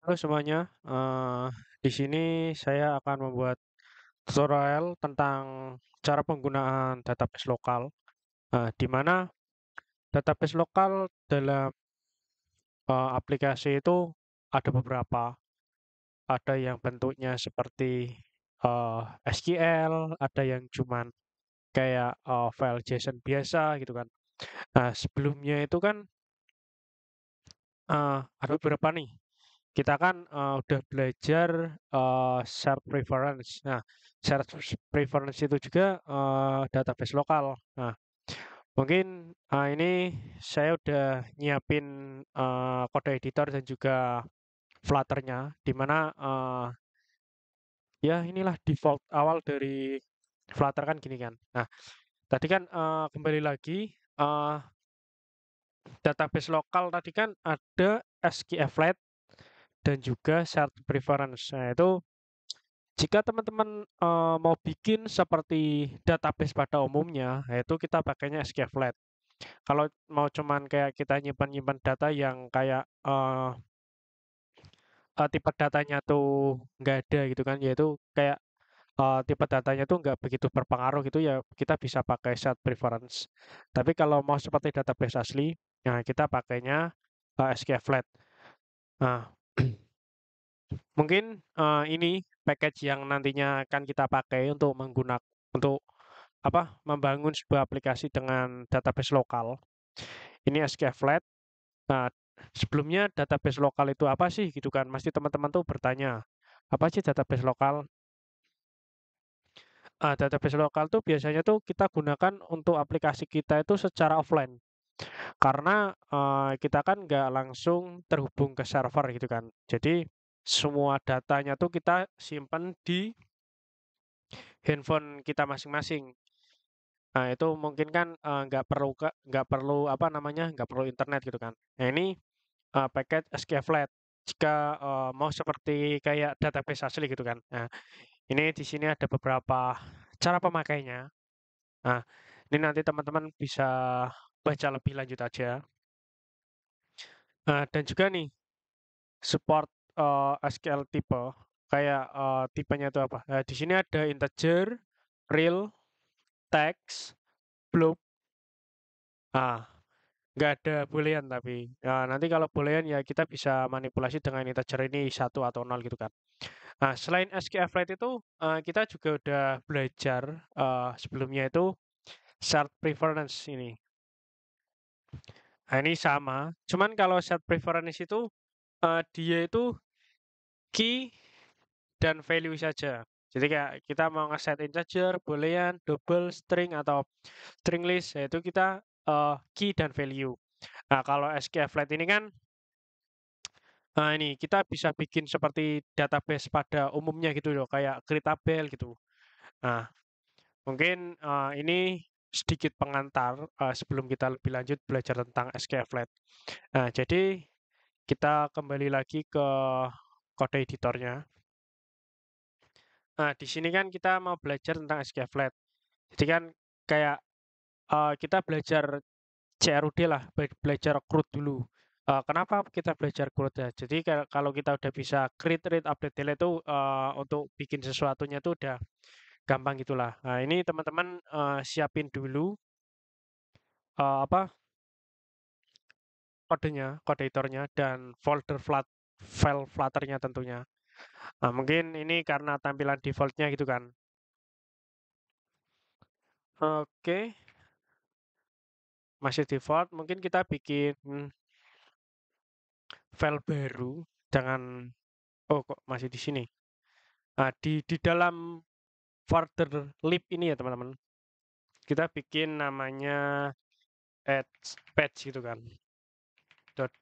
Halo semuanya, di sini saya akan membuat tutorial tentang cara penggunaan database lokal, di mana database lokal dalam aplikasi itu ada beberapa, ada yang bentuknya seperti SQL, ada yang cuman kayak file JSON biasa gitu kan. Nah, sebelumnya itu kan ada beberapa nih. Kita kan udah belajar shared preference. Nah, shared preference itu juga database lokal. Nah, mungkin ini saya udah nyiapin kode editor dan juga Flutter-nya, di mana ya inilah default awal dari Flutter kan gini kan. Nah, tadi kan kembali lagi database lokal tadi kan ada SQFlat dan juga shared preference. Nah, itu jika teman-teman mau bikin seperti database pada umumnya, yaitu kita pakainya SQLite. Kalau mau cuman kayak kita nyimpan-nyimpan data yang kayak tipe datanya tuh nggak ada gitu kan, yaitu kayak tipe datanya tuh nggak begitu berpengaruh gitu ya, kita bisa pakai set preference. Tapi kalau mau seperti database asli, nah kita pakainya SQLite. Nah, mungkin ini package yang nantinya akan kita pakai untuk untuk membangun sebuah aplikasi dengan database lokal. Ini SQLite. Nah, sebelumnya database lokal itu apa sih gitu kan? Pasti teman-teman tuh bertanya, apa sih database lokal? Database lokal tuh biasanya tuh kita gunakan untuk aplikasi kita itu secara offline. Karena kita kan nggak langsung terhubung ke server gitu kan. Jadi semua datanya tuh kita simpan di handphone kita masing-masing. Nah, itu mungkin kan nggak perlu apa namanya nggak perlu internet gitu kan. Nah, ini paket SQLite jika mau seperti kayak database asli gitu kan. Nah, ini di sini ada beberapa cara pemakainya. Nah, ini nanti teman-teman bisa baca lebih lanjut aja. Nah, dan juga nih support SQL tipe kayak tipenya itu apa? Nah, di sini ada integer, real, text, blob. Ah, nggak ada boolean tapi. Ya, nanti kalau boolean ya kita bisa manipulasi dengan integer ini satu atau nol gitu kan. Nah, selain SQLite itu kita juga udah belajar sebelumnya itu shared preference ini. Nah, ini sama. Cuman kalau shared preference itu dia itu key dan value saja. Jadi kayak kita mau nge-set integer, boolean, double, string atau string list, yaitu kita key dan value. Nah, kalau SQLite ini kan nah ini kita bisa bikin seperti database pada umumnya gitu loh, kayak create tabel gitu. Nah, mungkin ini sedikit pengantar sebelum kita lebih lanjut belajar tentang SQLite. Nah, jadi kita kembali lagi ke kode editornya. Nah, di sini kan kita mau belajar tentang SQLite. Jadi kan kayak kita belajar CRUD lah, belajar CRUD dulu. Kenapa kita belajar CRUD ya? Jadi kalau kita udah bisa create, read, update, delete itu untuk bikin sesuatunya itu udah gampang gitulah. Nah, ini teman-teman siapin dulu apa kodenya, kode editornya dan file Flutter-nya tentunya. Nah, mungkin ini karena tampilan default-nya gitu kan. Oke, masih default. Mungkin kita bikin file baru. Jangan, oh kok masih di sini. Nah, di dalam further lib ini ya teman-teman, kita bikin namanya add patch gitu kan,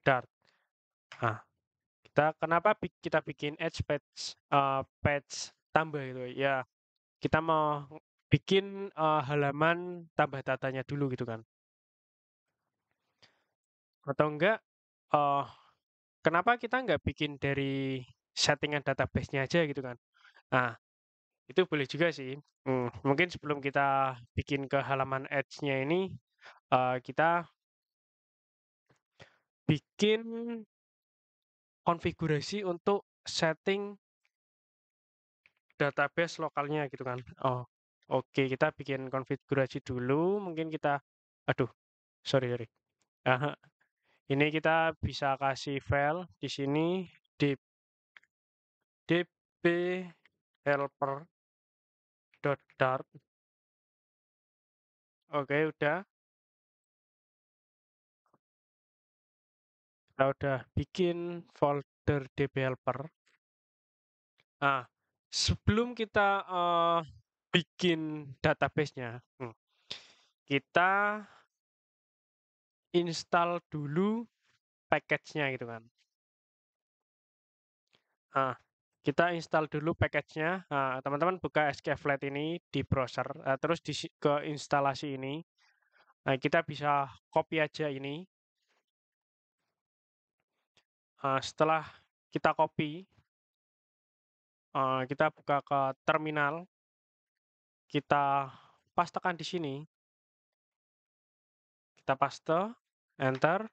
dart. Nah, kenapa kita bikin edge patch patch tambah gitu ya? Kita mau bikin halaman tambah datanya dulu gitu kan. Atau enggak eh kenapa kita enggak bikin dari settingan database-nya aja gitu kan. Nah, itu boleh juga sih. Mungkin sebelum kita bikin ke halaman Edge-nya ini kita bikin konfigurasi untuk setting database lokalnya gitu kan. Oh, oke, kita bikin konfigurasi dulu, mungkin kita aduh, sorry sorry. Aha, ini kita bisa kasih file di sini db-helper.dart. Oke, udah. Kita udah bikin folder db-helper. Nah, sebelum kita bikin database-nya, kita install dulu package-nya gitu kan. Nah, kita install dulu package-nya. Nah, teman-teman buka skflat ini di browser, terus ke instalasi ini. Nah, kita bisa copy aja ini. Setelah kita copy, kita buka ke terminal, kita pastekan di sini, kita paste, enter.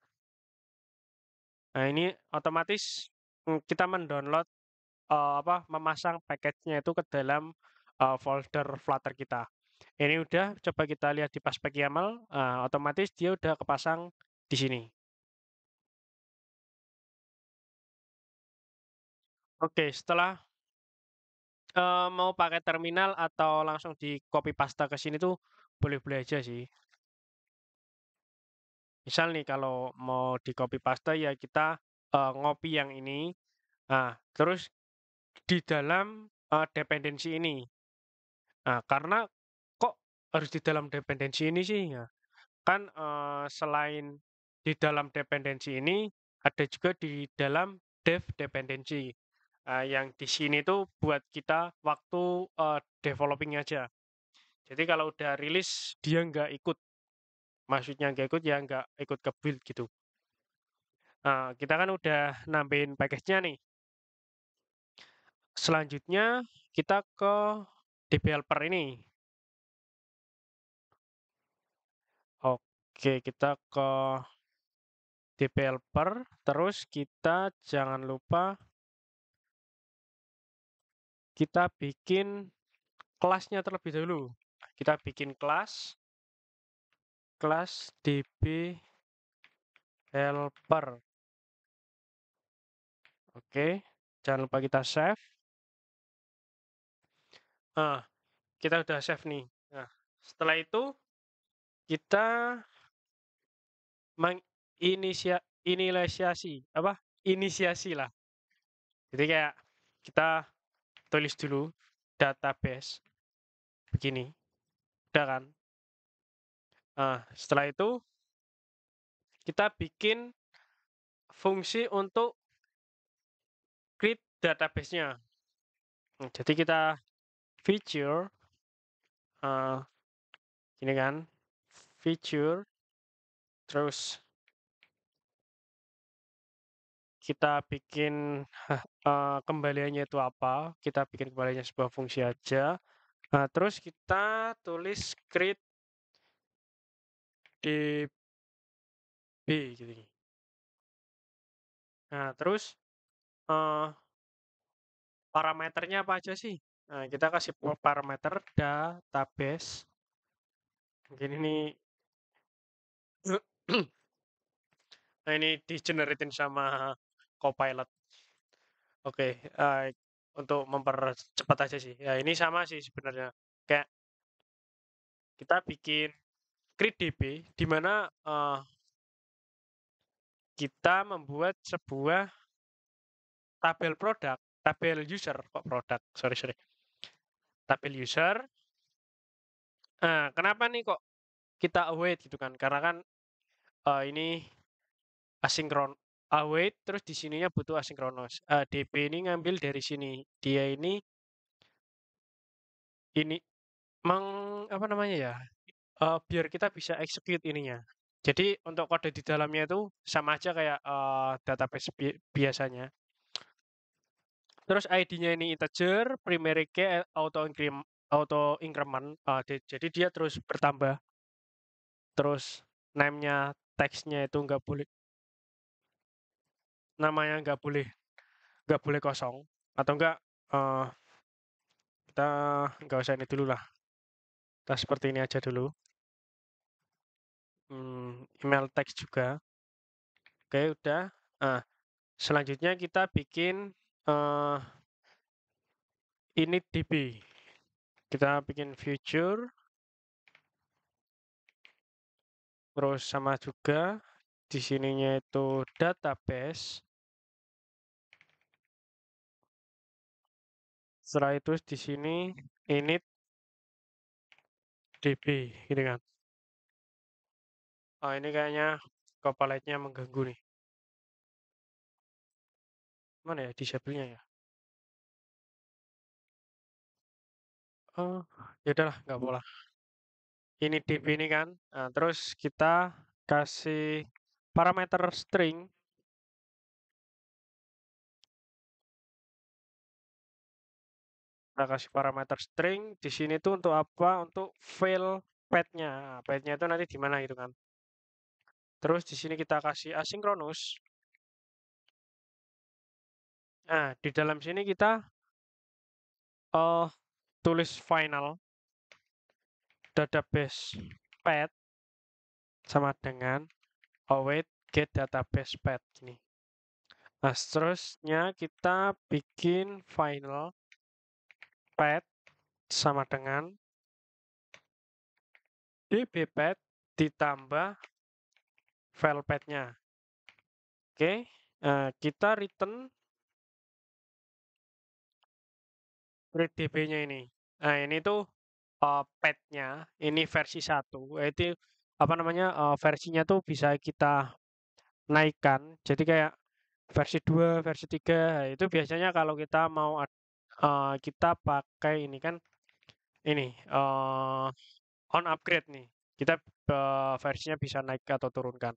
Nah, ini otomatis kita mendownload memasang package-nya itu ke dalam folder Flutter kita. Ini udah, coba kita lihat di Paspek YAML, otomatis dia udah kepasang di sini. Oke, setelah mau pakai terminal atau langsung di copy paste ke sini tuh boleh-boleh aja sih. Misal nih kalau mau di copy paste ya kita ngopi yang ini, terus di dalam dependensi ini. Nah, karena kok harus di dalam dependensi ini sih? Ya, kan selain di dalam dependensi ini, ada juga di dalam dev dependensi. Yang di sini tuh buat kita waktu developing aja. Jadi kalau udah rilis, dia nggak ikut. Maksudnya nggak ikut, ya nggak ikut ke build gitu. Kita kan udah nambahin package-nya nih. Selanjutnya, kita ke developer ini. Oke, kita ke developer, terus kita jangan lupa kita bikin kelasnya terlebih dahulu. Kita bikin kelas db helper. Oke, jangan lupa kita save. Kita udah save nih. Nah, setelah itu kita inisiasi lah. Jadi kayak kita tulis dulu database begini, udah kan? Setelah itu kita bikin fungsi untuk create database-nya. Jadi kita feature, ini kan, feature, terus kita bikin kembaliannya itu apa, kita bikin kembaliannya sebuah fungsi aja. Nah, terus kita tulis create db gitu. Nah, terus parameternya apa aja sih? Nah, kita kasih parameter database. Mungkin ini nah, ini di-generatein sama Copilot. Oke, untuk mempercepat aja sih. Ya, ini sama sih sebenarnya. Kayak kita bikin create DB di mana kita membuat sebuah tabel produk, tabel user kok produk, sorry. Tabel user. Kenapa nih kok kita await gitu kan? Karena kan ini asinkron await, terus di sininya butuh asinkronos. DB ini ngambil dari sini. Dia ini apa namanya ya? Biar kita bisa execute ininya. Jadi untuk kode di dalamnya itu sama aja kayak database biasanya. Terus ID-nya ini integer, primary key auto increment. Jadi dia terus bertambah. Terus name-nya teksnya itu nggak boleh, namanya nggak boleh nggak boleh kosong, atau enggak kita nggak usah ini dulu lah, kita seperti ini aja dulu. Email teks juga. Oke, udah. Nah, selanjutnya kita bikin init DB. Kita bikin future, terus sama juga di sininya itu database. Setelah itu di sini init DB, gitu kan. Oh, ini kayaknya Copilot-nya mengganggu nih. Mana ya disable-nya ya? Oh, ya udahlah, nggak apa lah. Ini DB ini kan. Nah, terus kita kasih parameter string. Kita kasih parameter string. Di sini tuh untuk apa? Untuk file path-nya. Nah, path-nya itu nanti di mana gitu kan. Terus di sini kita kasih asynchronous. Nah, di dalam sini kita tulis final database path sama dengan await get database path ini. Nah, seterusnya kita bikin final path sama dengan dbpath ditambah file path-nya. Oke, kita return read db-nya ini. Nah, ini tuh path-nya, ini versi 1. Itu apa namanya? Versinya tuh bisa kita naikkan. Jadi kayak versi 2, versi 3. Nah, itu biasanya kalau kita mau kita pakai ini kan ini on upgrade nih. Kita versinya bisa naik atau turunkan.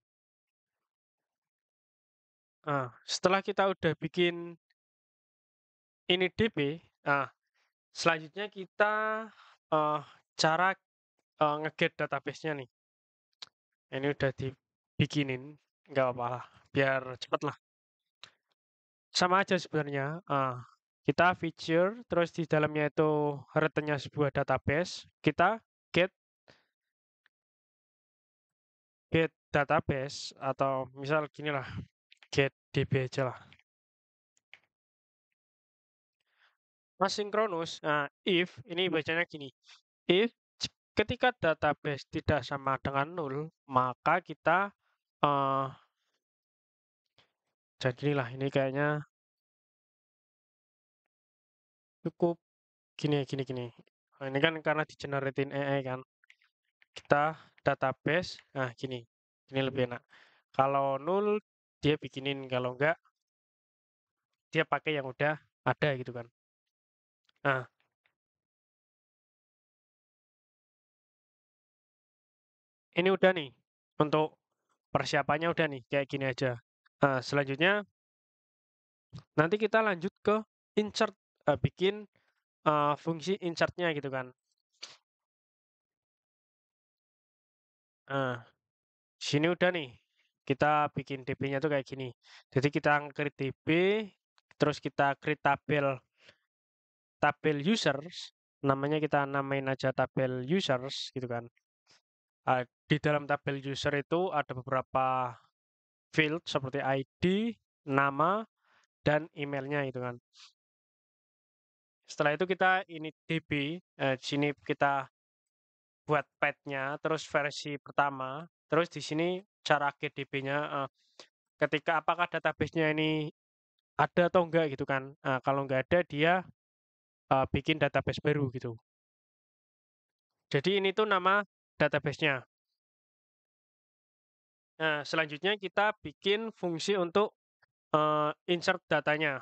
Nah, setelah kita udah bikin ini DB, nah selanjutnya kita cara nge-get database-nya nih. Ini udah dibikinin, nggak apa-apa lah, biar cepet lah. Sama aja sebenarnya. Kita feature, terus di dalamnya itu return-nya sebuah database. Kita get get database atau misal gini lah, get DB aja lah. Asynchronous, nah, if, ini bacanya gini, if ketika database tidak sama dengan nul, maka kita jadi inilah, ini kayaknya cukup gini. Nah, ini kan karena di-generatein AI kan. Kita database, nah gini lebih enak. Kalau nul dia bikinin, kalau enggak dia pakai yang udah ada gitu kan. Nah, ini udah nih untuk persiapannya udah nih kayak gini aja. Nah, selanjutnya nanti kita lanjut ke insert, bikin fungsi insert-nya gitu kan. Nah, sini udah nih kita bikin DB-nya tuh kayak gini. Jadi kita create DB, terus kita create tabel users, namanya kita namain aja tabel users gitu kan. Di dalam tabel user itu ada beberapa field seperti ID, nama, dan emailnya gitu kan. Setelah itu kita ini DB, di sini kita buat path-nya, terus versi pertama, terus di sini cara get DB-nya, ketika apakah database-nya ini ada atau enggak gitu kan. Kalau enggak ada dia bikin database baru gitu. Jadi ini tuh nama database-nya. Nah, selanjutnya kita bikin fungsi untuk insert datanya.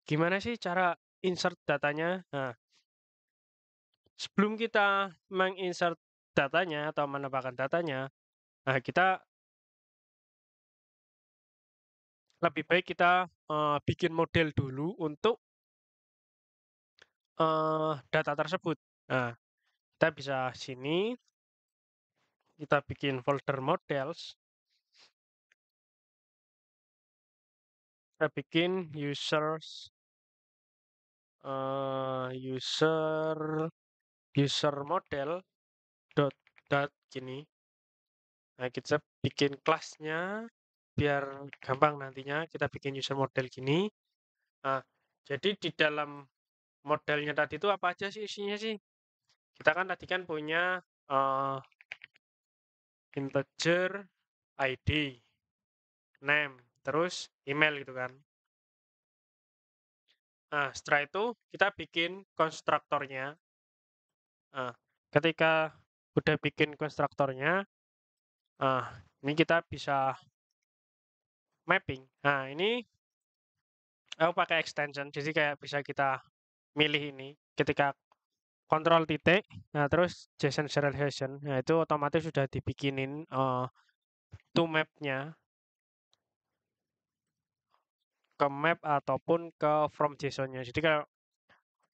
Gimana sih cara insert datanya? Nah, sebelum kita menginsert datanya atau menambahkan datanya, nah kita lebih baik kita bikin model dulu untuk data tersebut. Nah, kita bisa sini, kita bikin folder models. kita bikin user user model dot gini. Nah, kita bikin kelasnya biar gampang nantinya kita bikin user model gini. Nah, jadi di dalam modelnya tadi itu apa aja sih isinya sih? Kita kan tadi kan punya integer ID, name, terus email gitu kan. Nah, setelah itu kita bikin konstruktornya. Nah, ketika udah bikin konstruktornya, ini kita bisa mapping. Nah, ini aku pakai extension, jadi kayak bisa kita milih ini ketika kontrol titik, nah terus JSON serialization, nah itu otomatis sudah dibikinin to map-nya ke map ataupun ke from JSON-nya. Jadi kalau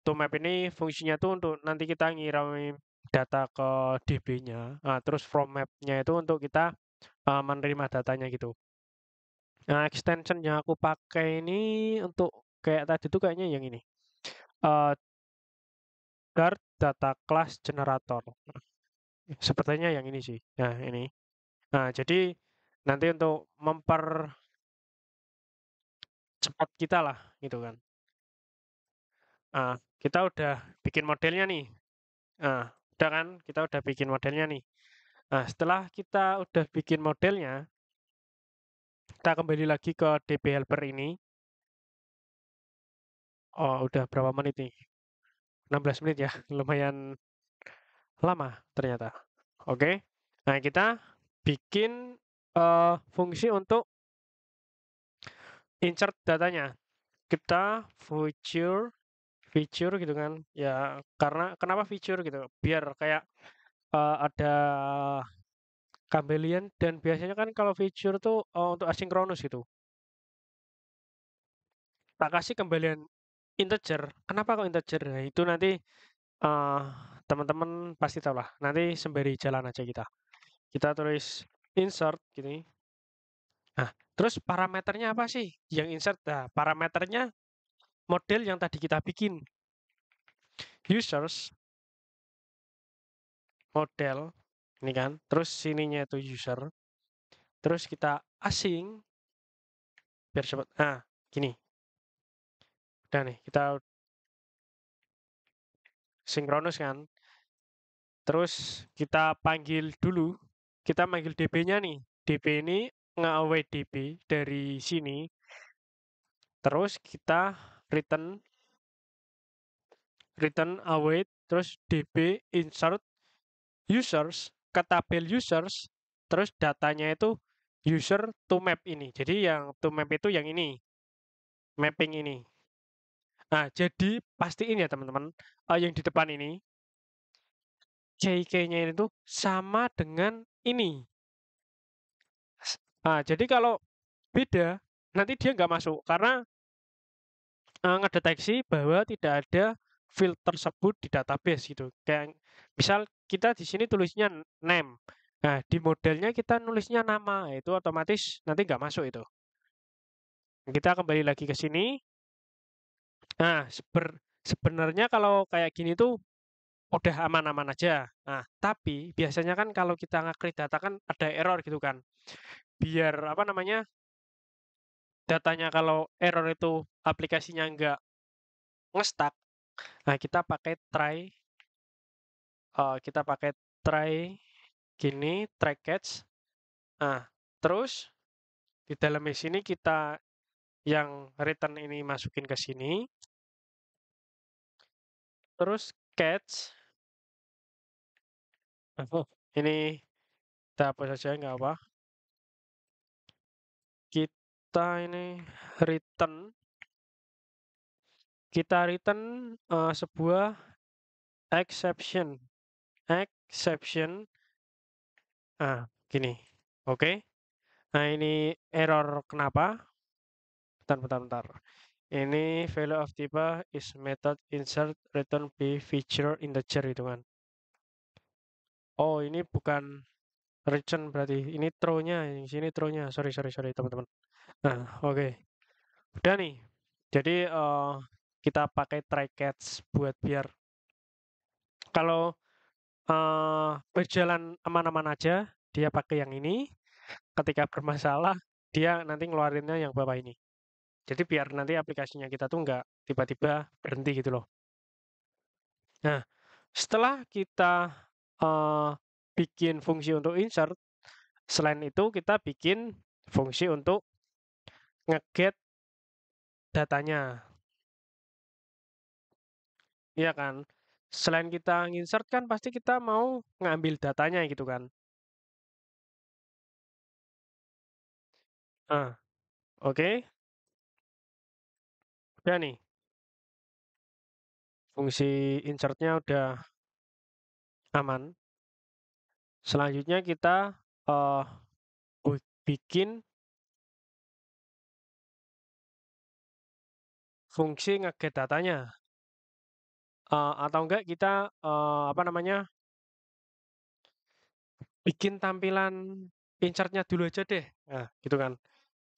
to map ini fungsinya tuh untuk nanti kita ngirimin data ke DB-nya, nah, terus from map-nya itu untuk kita menerima datanya gitu. Nah, extension yang aku pakai ini untuk kayak tadi tuh kayaknya yang ini. Uh, Dart Data Class Generator. Sepertinya yang ini sih. Nah, ini. Nah, jadi nanti untuk mempercepat kita lah, gitu kan. Nah, kita udah bikin modelnya nih. Nah, udah kan? Kita udah bikin modelnya nih. Nah, setelah kita udah bikin modelnya, kita kembali lagi ke DB helper ini. Oh, udah berapa menit nih? 16 menit ya, lumayan lama ternyata. Oke. Nah, kita bikin fungsi untuk insert datanya. Kita feature gitu kan. Ya, karena kenapa feature gitu? Biar kayak ada kembalian dan biasanya kan kalau feature tuh untuk asinkronus gitu. Tak kasih kembalian integer. Kenapa kok integer? Nah, itu nanti eh, teman-teman pasti tahu lah. Nanti sembari jalan aja kita. Kita tulis insert gini. Nah, terus parameternya apa sih yang insert? Nah, parameternya model yang tadi kita bikin. Users, model, ini kan. Terus sininya itu user. Terus kita asing, biar cepat. Nah, gini. Udah nih, kita sinkronus kan. Terus kita panggil dulu, kita panggil DB-nya nih. DB ini nge-await DB dari sini. Terus kita return await, terus DB insert users ke tabel users, terus datanya itu user to map ini. Jadi yang to map itu yang ini, mapping ini. Nah, jadi pastiin ya teman-teman, yang di depan ini, JK-nya itu sama dengan ini. Nah, jadi kalau beda, nanti dia nggak masuk karena ngedeteksi bahwa tidak ada field tersebut di database gitu. Kayak misal kita di sini tulisnya name. Nah, di modelnya kita nulisnya nama, itu otomatis nanti nggak masuk itu. Kita kembali lagi ke sini. Nah, sebenarnya kalau kayak gini tuh udah aman-aman aja. Nah, tapi biasanya kan kalau kita nge-create data kan ada error gitu kan. Biar apa namanya? Datanya kalau error itu aplikasinya nggak ngestak, nah kita pakai try gini, try catch. Nah, terus di dalam sini kita yang return ini masukin ke sini, terus catch. Oh, ini kita hapus saja nggak apa. Kita ini return, sebuah exception, exception. Ah, gini, oke. Nah ini error kenapa? Bentar. Ini value of tipe is method insert return b feature integer itu kan. Oh, ini bukan return berarti. Ini throw-nya, yang sini throw-nya. Sorry teman-teman. Nah, oke. Udah nih. Jadi kita pakai try catch buat biar kalau berjalan aman-aman aja, dia pakai yang ini. Ketika bermasalah, dia nanti ngeluarinnya yang bawah ini. Jadi biar nanti aplikasinya kita tuh nggak tiba-tiba berhenti gitu loh. Nah, setelah kita bikin fungsi untuk insert, selain itu kita bikin fungsi untuk nge-get datanya. Iya kan? Selain kita nginsert kan pasti kita mau ngambil datanya gitu kan. Ah, oke. Udah nih. Fungsi insertnya udah aman. Selanjutnya kita eh bikin fungsi nge-get datanya. Atau enggak kita apa namanya? Bikin tampilan insertnya dulu aja deh. Nah, gitu kan.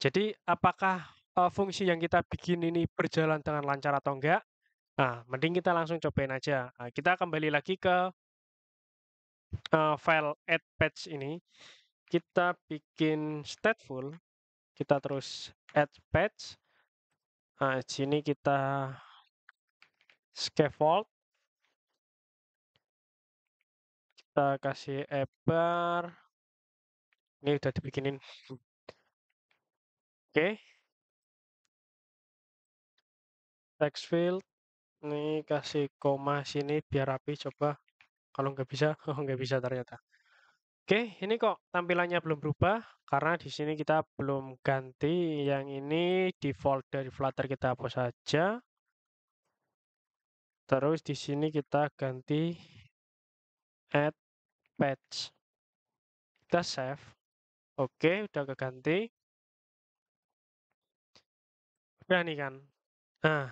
Jadi apakah fungsi yang kita bikin ini berjalan dengan lancar atau enggak? Nah, mending kita langsung cobain aja. Nah, kita kembali lagi ke file add patch ini. Kita bikin stateful, kita terus add patch. Nah, sini kita scaffold, kita kasih ebar. Ini udah dibikinin. Oke, text field. Ini kasih koma sini biar rapi. Coba kalau nggak bisa, oh nggak bisa ternyata. Oke, ini kok tampilannya belum berubah karena di sini kita belum ganti yang ini default dari Flutter kita hapus saja. Terus di sini kita ganti add patch. Kita save. Oke, udah keganti. Udah nih kan. Nah,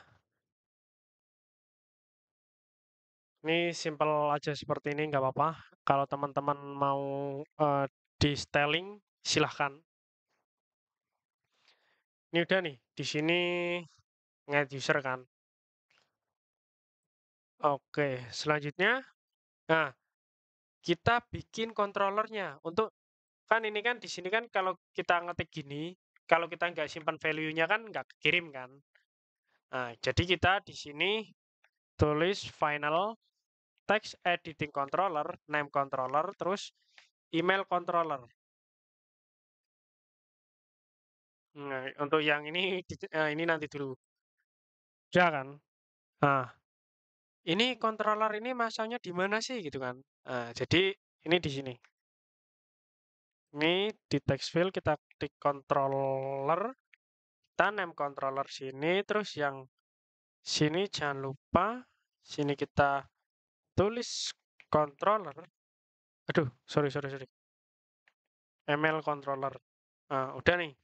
ini simple aja seperti ini nggak apa-apa. Kalau teman-teman mau di styling, silahkan. Ini udah nih, di sini nge user kan. Oke, selanjutnya, nah kita bikin controllernya untuk kan ini kan di sini kan kalau kita ngetik gini, kalau kita nggak simpan value-nya kan nggak kirim kan. Nah, jadi kita di sini tulis final text editing controller, name controller, terus email controller. Nah, untuk yang ini ini nanti dulu. Ya kan? Nah, ini controller ini masanya di mana sih gitu kan? Nah, jadi ini di sini. Ini di text field kita klik controller, kita name controller sini, terus yang sini jangan lupa, sini kita tulis controller. Aduh, sorry. ML controller. Nah, udah nih.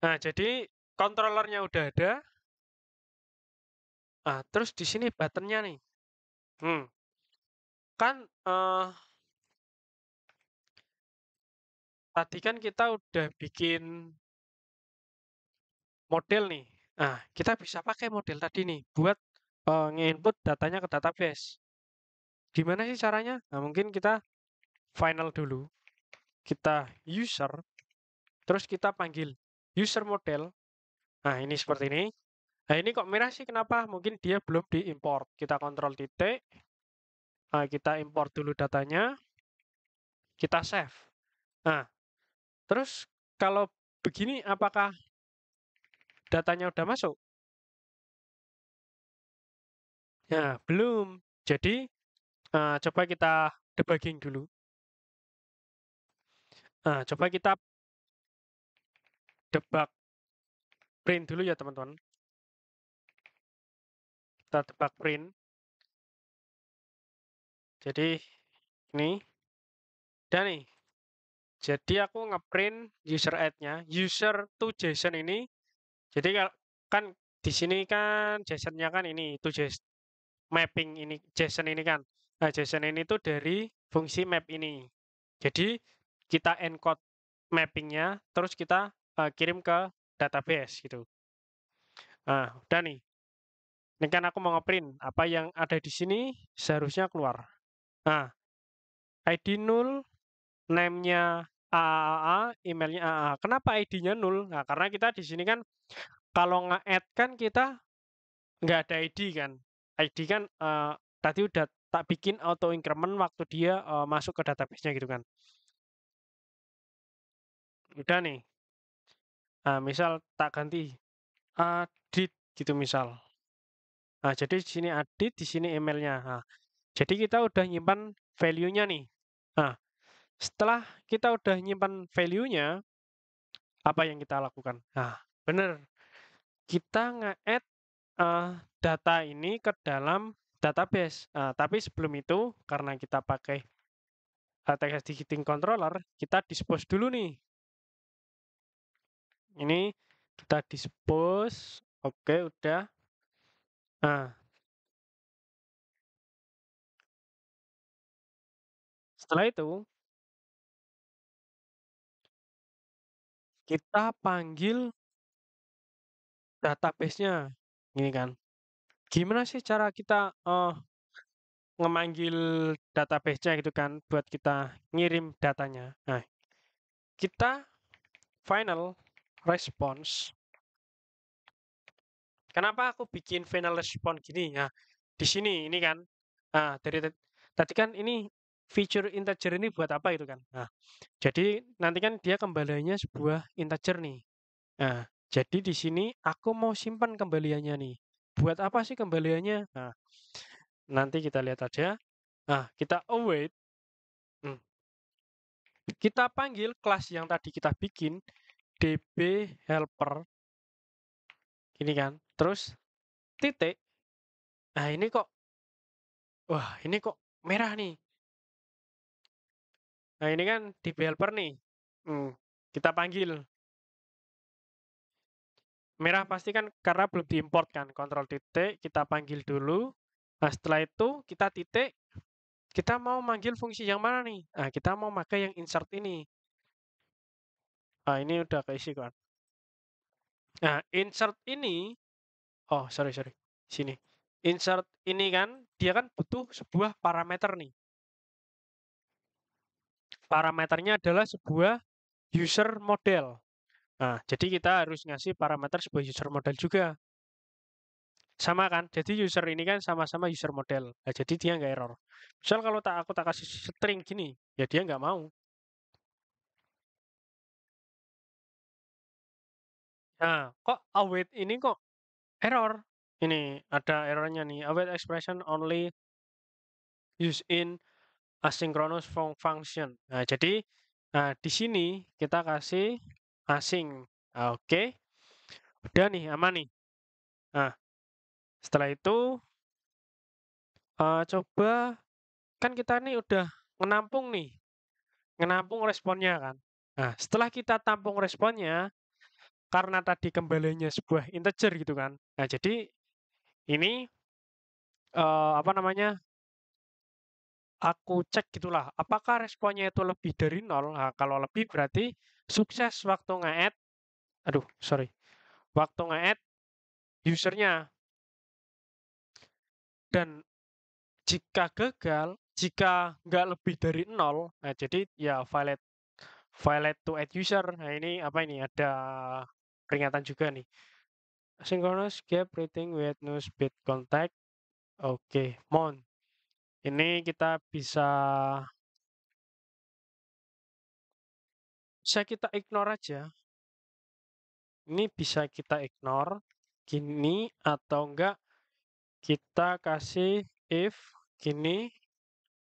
Nah, jadi controllernya udah ada. Ah, terus di sini buttonnya nih. Hmm, kan tadi kan kita udah bikin model nih. Nah, kita bisa pakai model tadi nih buat nge-input datanya ke database. Gimana sih caranya? Nah, mungkin kita final dulu. Kita user, terus kita panggil user model. Nah, ini seperti ini. Nah, ini kok merah sih kenapa? Mungkin dia belum diimport. Kita kontrol titik. Kita import dulu datanya. Kita save. Nah, terus kalau begini apakah datanya udah masuk? Ya, belum. Jadi, coba kita debugging dulu. Nah, coba kita debug print dulu ya, teman-teman. Kita debug print. Jadi, ini. Dan nih, jadi aku ngeprint user add-nya. User to JSON ini. Jadi, kan di sini kan JSON-nya kan ini, to JSON mapping ini, JSON ini kan. Nah, JSON ini tuh dari fungsi map ini. Jadi, kita encode mappingnya, terus kita kirim ke database gitu. Nah, udah nih. Ini kan aku mau ngeprint apa yang ada di sini seharusnya keluar. Nah, ID 0, name-nya AAA, emailnya AAA. Kenapa ID-nya 0? Nah, karena kita di sini kan kalau nge-add kan kita nggak ada ID kan. ID kan tadi udah tak bikin auto increment waktu dia masuk ke database-nya gitu kan. Udah nih. Nah, misal tak ganti adit gitu misal. Nah, jadi di sini adit, di sini emailnya. Nah, jadi kita udah nyimpan value-nya nih. Nah, setelah kita udah nyimpan value-nya, apa yang kita lakukan? Nah, bener. Kita nge-add data ini ke dalam database. Tapi sebelum itu, karena kita pakai text digiting controller, kita dispose dulu nih. Ini kita dispose. Oke, udah. Nah, setelah itu kita panggil database-nya. Ini kan. Gimana sih cara kita ngemanggil database-nya gitu kan buat kita ngirim datanya. Nah, kita final response. Kenapa aku bikin final response gini? Nah, di sini ini kan. Nah, dari tadi kan ini feature integer ini buat apa itu kan? Nah, jadi nanti kan dia kembaliannya sebuah integer nih. Nah, jadi di sini aku mau simpan kembaliannya nih. Buat apa sih kembaliannya? Nah, nanti kita lihat aja. Nah, kita await. Hmm, Kita panggil kelas yang tadi kita bikin db helper ini kan. Terus titik. Nah, ini kok wah, ini kok merah nih. Nah, ini kan db helper nih. Kita panggil. Merah pasti kan karena belum diimport kan. Kontrol titik, kita panggil dulu. Nah, setelah itu kita titik, kita mau manggil fungsi yang mana nih? Nah, kita mau pakai yang insert ini. Nah, ini udah keisi kan. Nah, insert ini, oh sorry sorry, sini. Insert ini kan, dia kan butuh sebuah parameter nih. Parameternya adalah sebuah user model. Nah, jadi kita harus ngasih parameter sebuah user model juga. Sama kan? Jadi user ini kan sama-sama user model. Nah, jadi dia nggak error. Misal kalau aku tak kasih string gini, ya dia nggak mau. Nah, kok await ini kok error? Ini ada errornya nih. Await expression only use in asynchronous function. Nah, jadi di sini kita kasih async. Oke, udah nih aman nih. Nah, setelah itu coba kan kita nih udah menampung responnya kan. Nah, setelah kita tampung responnya, karena tadi kembalinya sebuah integer gitu kan. Nah, jadi ini apa namanya? Aku cek gitulah, apakah responnya itu lebih dari 0? Nah, kalau lebih berarti sukses waktu nge-add, aduh, sorry, waktu nge-add usernya. Dan jika gagal, jika nggak lebih dari 0, nah jadi ya violate to add user. Nah, ini apa ini? Ada peringatan juga nih. Asynchronous gap rating with no speed contact. Oke, mount. Ini kita bisa kita ignore aja. Ini bisa kita ignore gini atau enggak kita kasih if gini.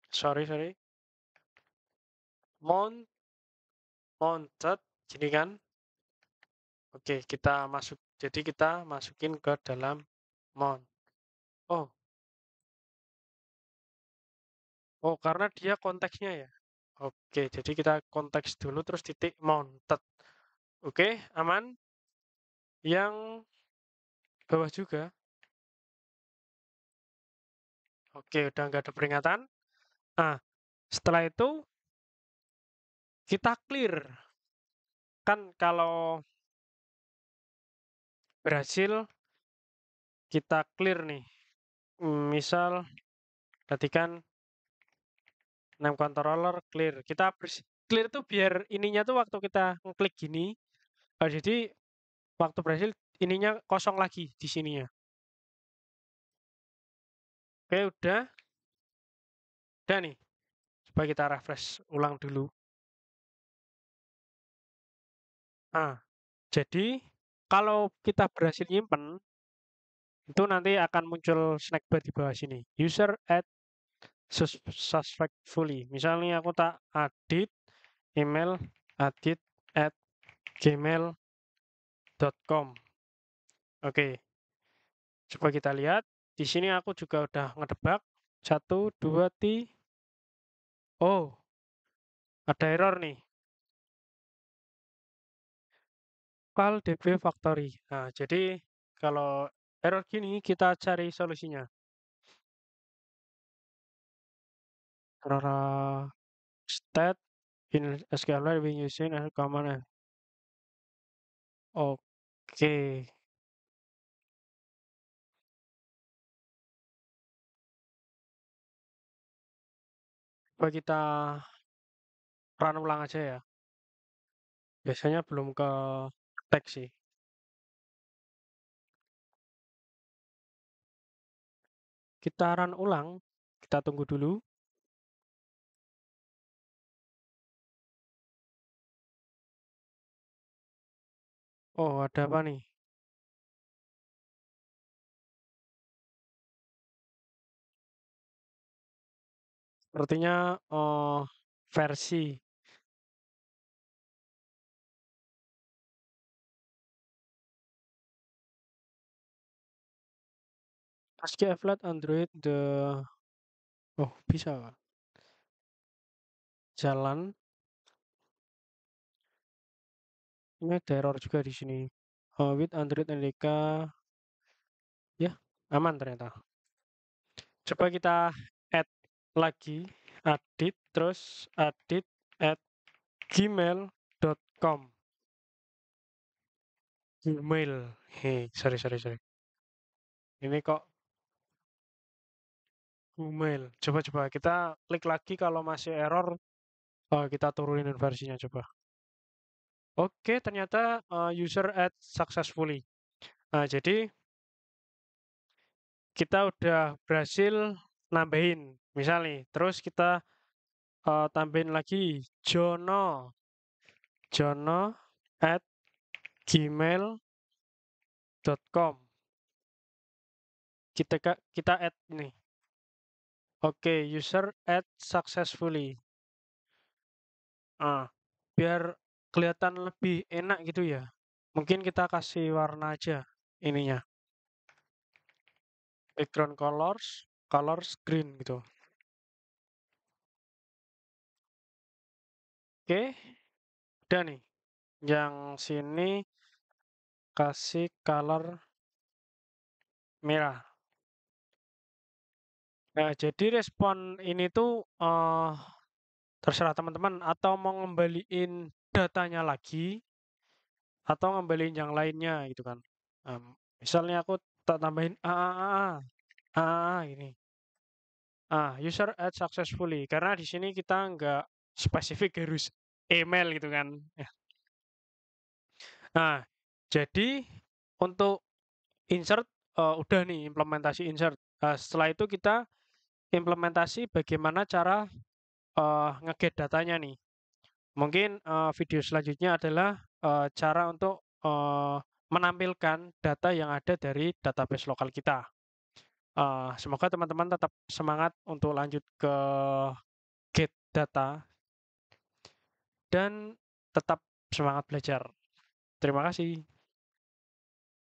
Sorry. Mount mounted gini kan. Oke, kita masuk. Jadi kita masukin ke dalam mount. Oh, karena dia konteksnya ya. Oke, jadi kita konteks dulu terus titik mounted. Oke, aman. Yang bawah juga. Oke, udah nggak ada peringatan. Nah, setelah itu kita clear. Kan kalau berhasil kita clear nih. Misal tadi kan name controller clear. Clear tuh biar ininya tuh waktu kita ngeklik gini, jadi waktu berhasil ininya kosong lagi di sininya. Oke, udah nih. Coba kita refresh ulang dulu. Nah, jadi kalau kita berhasil nyimpen, itu nanti akan muncul snack bar di bawah sini. User add suspectfully. Misalnya aku tak edit email adit at gmail.com. Oke, coba kita lihat. Di sini aku juga udah ngedebak. 1, 2, oh, ada error nih. File db factory. Nah, jadi kalau error gini kita cari solusinya. Error state in SQLite we using as command. Oke, coba kita run ulang aja ya. Biasanya belum ke tag sih. Kita run ulang, kita tunggu dulu. Oh, ada apa nih? Sepertinya versi ASCII flat Android oh bisa Kak. Jalan. Ini ada error juga di sini. With Android NDK ya aman ternyata. Coba kita add lagi, edit terus edit at gmail.com. Gmail. Hei, sorry. Ini kok Gmail. Coba kita klik lagi kalau masih error, kita turunin versinya coba. Oke, ternyata user add successfully. Nah, jadi kita udah berhasil nambahin. Misal nih, terus kita tambahin lagi Jono at gmail.com. Kita add nih. Oke, user add successfully. Ah, biar kelihatan lebih enak gitu ya. Mungkin kita kasih warna aja ininya. Background colors green gitu. Oke, udah nih. Yang sini kasih color merah. Nah, jadi respon ini tuh terserah teman-teman atau mau ngembaliin datanya lagi atau ngembaliin yang lainnya gitu kan. Misalnya aku tak tambahin ini. User add successfully karena di sini kita nggak spesifik harus email gitu kan. Nah, jadi untuk insert udah nih implementasi insert. Setelah itu kita implementasi bagaimana cara nge-get datanya nih. Mungkin video selanjutnya adalah cara untuk menampilkan data yang ada dari database lokal kita. Semoga teman-teman tetap semangat untuk lanjut ke get data dan tetap semangat belajar. Terima kasih.